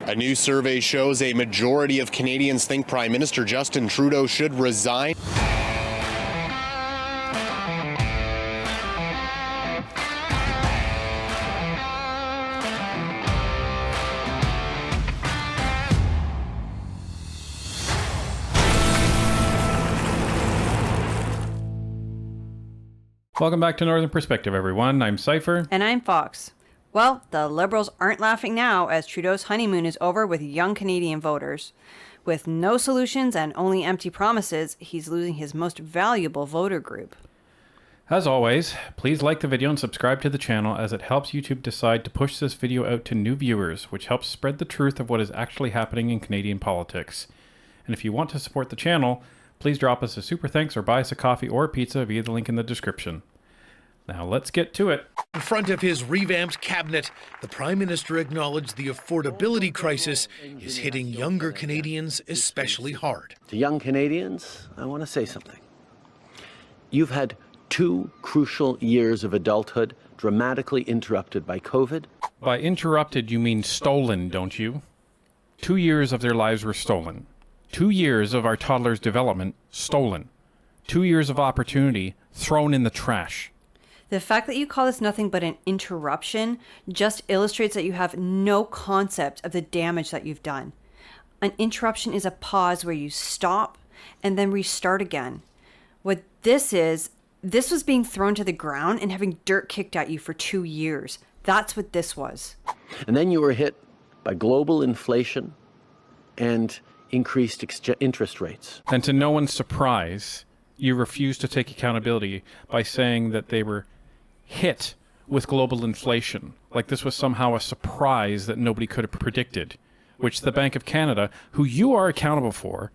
A new survey shows a majority of Canadians think Prime Minister Justin Trudeau should resign. Welcome back to Northern Perspective, everyone. I'm Cypher. And I'm Fox. Well, the Liberals aren't laughing now as Trudeau's honeymoon is over with young Canadian voters. With no solutions and only empty promises, he's losing his most valuable voter group. As always, please like the video and subscribe to the channel as it helps YouTube decide to push this video out to new viewers, which helps spread the truth of what is actually happening in Canadian politics. And if you want to support the channel, please drop us a super thanks or buy us a coffee or a pizza via the link in the description. Now let's get to it. In front of his revamped cabinet, the Prime Minister acknowledged the affordability crisis is hitting younger Canadians especially hard. To young Canadians, I want to say something. You've had 2 crucial years of adulthood dramatically interrupted by COVID. By interrupted, you mean stolen, don't you? 2 years of their lives were stolen. 2 years of our toddlers' development stolen. 2 years of opportunity thrown in the trash. The fact that you call this nothing but an interruption just illustrates that you have no concept of the damage that you've done. An interruption is a pause where you stop and then restart again. What this is, this was being thrown to the ground and having dirt kicked at you for 2 years. That's what this was. And then you were hit by global inflation and increased interest rates. And to no one's surprise, you refused to take accountability by saying that they were hit with global inflation, like this was somehow a surprise that nobody could have predicted, which the Bank of Canada, who you are accountable for,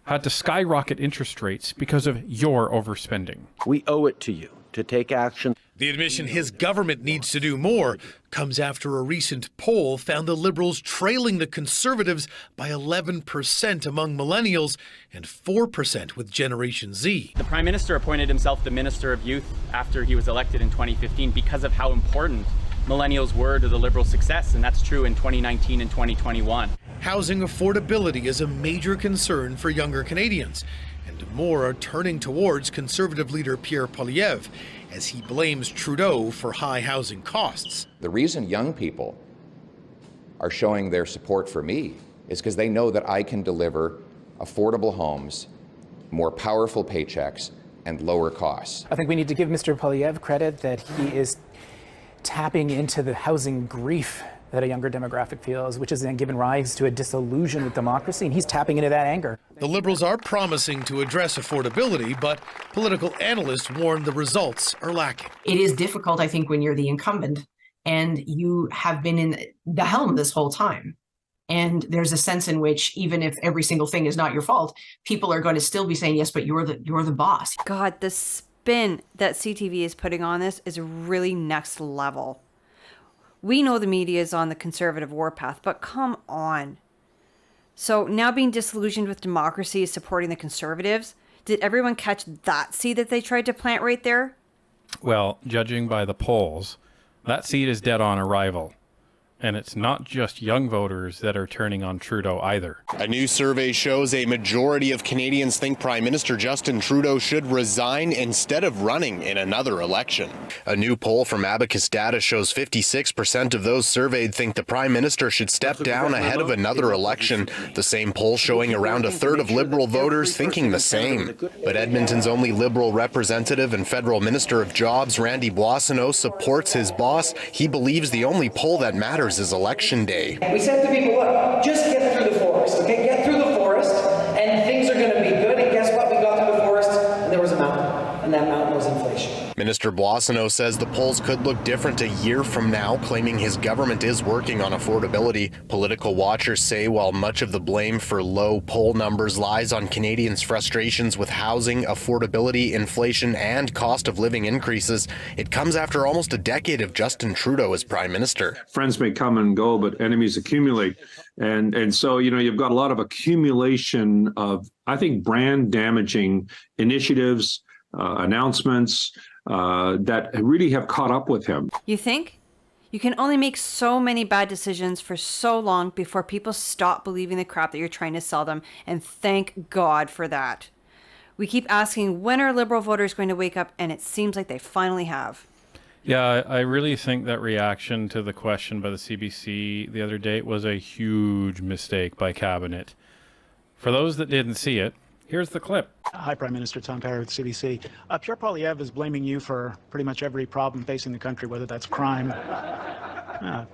had to skyrocket interest rates because of your overspending. We owe it to you to take action. The admission his government needs to do more comes after a recent poll found the Liberals trailing the Conservatives by 11% among millennials and 4% with Generation Z. The Prime Minister appointed himself the Minister of Youth after he was elected in 2015 because of how important millennials were to the Liberal success, and that's true in 2019 and 2021. Housing affordability is a major concern for younger Canadians, and more are turning towards Conservative leader Pierre Poilievre as he blames Trudeau for high housing costs. The reason young people are showing their support for me is because they know that I can deliver affordable homes, more powerful paychecks, and lower costs. I think we need to give Mr. Poilievre credit that he is tapping into the housing grief that a younger demographic feels, which has then given rise to a disillusion with democracy, and he's tapping into that anger. The Liberals are promising to address affordability, but political analysts warn the results are lacking. It is difficult, I think, when you're the incumbent and you have been in the helm this whole time. And there's a sense in which even if every single thing is not your fault, people are going to still be saying, yes, but you're the boss. God, the spin that CTV is putting on this is really next level. We know the media is on the Conservative warpath, but come on. So now being disillusioned with democracy is supporting the Conservatives? Did everyone catch that seed that they tried to plant right there? Well, judging by the polls, that seed is dead on arrival. And it's not just young voters that are turning on Trudeau either. A new survey shows a majority of Canadians think Prime Minister Justin Trudeau should resign instead of running in another election. A new poll from Abacus Data shows 56% of those surveyed think the Prime Minister should step down ahead of another election. The same poll showing around a third of Liberal voters thinking the same. But Edmonton's only Liberal representative and Federal Minister of Jobs, Randy Boissonneau, supports his boss. He believes the only poll that matters is Election Day. We said to people, look, just get through the forest, okay? Get through the forest, and things are going to be good. And guess what? We got through the forest, and there was a mountain, and that mountain was inflation. Minister Boissonneau says the polls could look different a year from now, claiming his government is working on affordability. Political watchers say while much of the blame for low poll numbers lies on Canadians' frustrations with housing, affordability, inflation, and cost of living increases, it comes after almost a decade of Justin Trudeau as Prime Minister. Friends may come and go, but enemies accumulate. And so, you know, you've got a lot of accumulation of, I think, brand damaging initiatives, announcements, that really have caught up with him. You think? You can only make so many bad decisions for so long before people stop believing the crap that you're trying to sell them, and thank God for that. We keep asking when are Liberal voters going to wake up, and it seems like they finally have. Yeah, I really think that reaction to the question by the CBC the other day was a huge mistake by Cabinet. For those that didn't see it, here's the clip. Hi, Prime Minister. Tom Perry with CBC. Pierre Poilievre is blaming you for pretty much every problem facing the country, whether that's crime.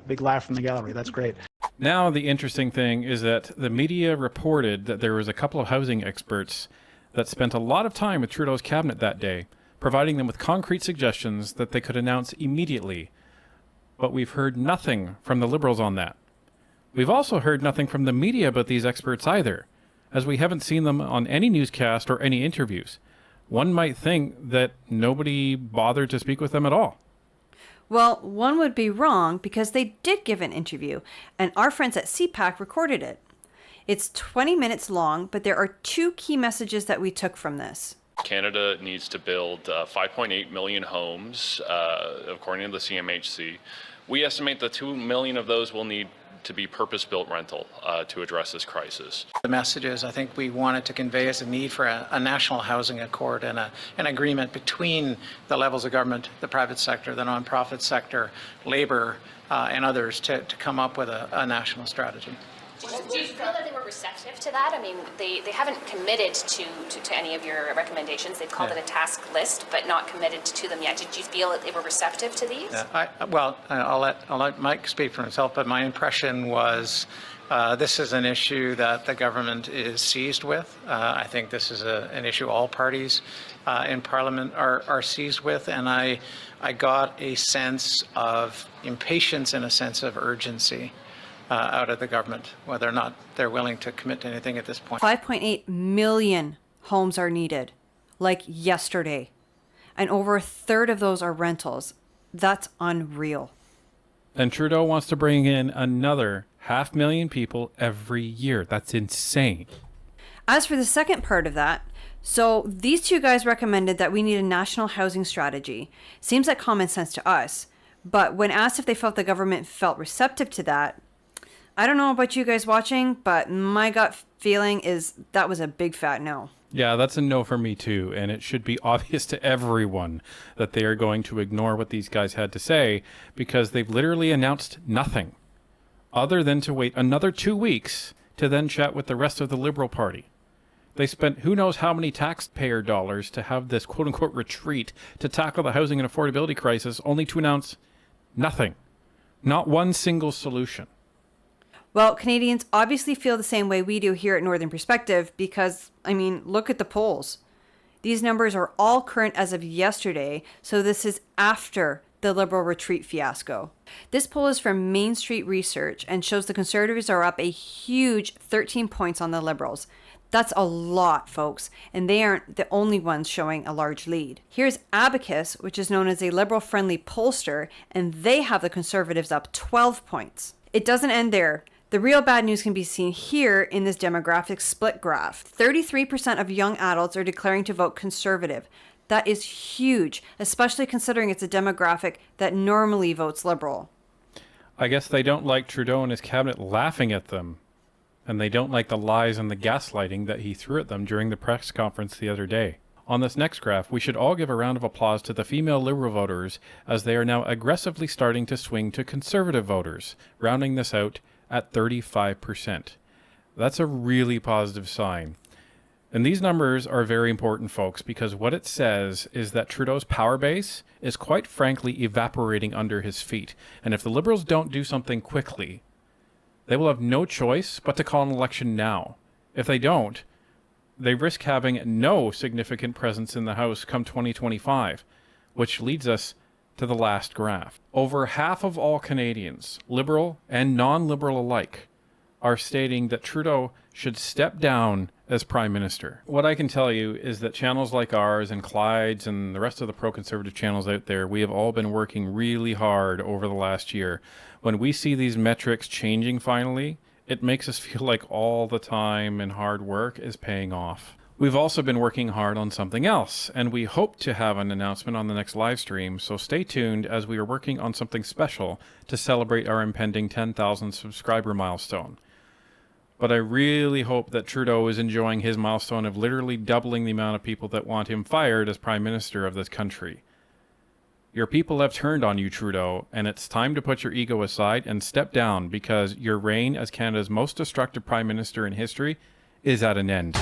Big laugh from the gallery. That's great. Now, the interesting thing is that the media reported that there was a couple of housing experts that spent a lot of time with Trudeau's cabinet that day, providing them with concrete suggestions that they could announce immediately. But we've heard nothing from the Liberals on that. We've also heard nothing from the media about these experts either, as we haven't seen them on any newscast or any interviews. One might think that nobody bothered to speak with them at all. Well, one would be wrong because they did give an interview, and our friends at CPAC recorded it. It's 20 minutes long, but there are two key messages that we took from this. Canada needs to build 5.8 million homes, according to the CMHC. We estimate that 2 million of those will need to be purpose-built rental to address this crisis. The messages I think we wanted to convey is a need for a national housing accord and an agreement between the levels of government, the private sector, the nonprofit sector, labor, and others to come up with a national strategy. Do you feel that they were receptive to that? I mean, they haven't committed to any of your recommendations. They've called it a task list, but not committed to them yet. Did you feel that they were receptive to these? I'll let Mike speak for himself, but my impression was this is an issue that the government is seized with. I think this is an issue all parties in Parliament are seized with, and I got a sense of impatience and a sense of urgency out of the government, whether or not they're willing to commit to anything at this point. 5.8 million homes are needed, like yesterday. And over a third of those are rentals. That's unreal. And Trudeau wants to bring in another 500,000 people every year. That's insane. As for the second part of that, so these two guys recommended that we need a national housing strategy. Seems like common sense to us. But when asked if they felt the government felt receptive to that, I don't know about you guys watching, but my gut feeling is that was a big fat no. Yeah, that's a no for me too, and it should be obvious to everyone that they are going to ignore what these guys had to say because they've literally announced nothing other than to wait another 2 weeks to then chat with the rest of the Liberal Party. They spent who knows how many taxpayer dollars to have this quote-unquote retreat to tackle the housing and affordability crisis, only to announce nothing. Not one single solution. Well, Canadians obviously feel the same way we do here at Northern Perspective because, I mean, look at the polls. These numbers are all current as of yesterday, so this is after the Liberal retreat fiasco. This poll is from Main Street Research and shows the Conservatives are up a huge 13 points on the Liberals. That's a lot, folks, and they aren't the only ones showing a large lead. Here's Abacus, which is known as a Liberal-friendly pollster, and they have the Conservatives up 12 points. It doesn't end there. The real bad news can be seen here in this demographic split graph. 33% of young adults are declaring to vote Conservative. That is huge, especially considering it's a demographic that normally votes Liberal. I guess they don't like Trudeau and his cabinet laughing at them. And they don't like the lies and the gaslighting that he threw at them during the press conference the other day. On this next graph, we should all give a round of applause to the female Liberal voters as they are now aggressively starting to swing to Conservative voters, rounding this out at 35%. That's a really positive sign. And these numbers are very important, folks, because what it says is that Trudeau's power base is quite frankly evaporating under his feet. And if the Liberals don't do something quickly, they will have no choice but to call an election now. If they don't, they risk having no significant presence in the House come 2025, which leads us to the last graph. Over half of all Canadians, Liberal and non-Liberal alike, are stating that Trudeau should step down as Prime Minister. What I can tell you is that channels like ours and Clyde's and the rest of the pro-conservative channels out there, we have all been working really hard over the last year. When we see these metrics changing finally, it makes us feel like all the time and hard work is paying off. We've also been working hard on something else, and we hope to have an announcement on the next live stream, so stay tuned as we are working on something special to celebrate our impending 10,000 subscriber milestone. But I really hope that Trudeau is enjoying his milestone of literally doubling the amount of people that want him fired as Prime Minister of this country. Your people have turned on you, Trudeau, and it's time to put your ego aside and step down because your reign as Canada's most destructive Prime Minister in history is at an end.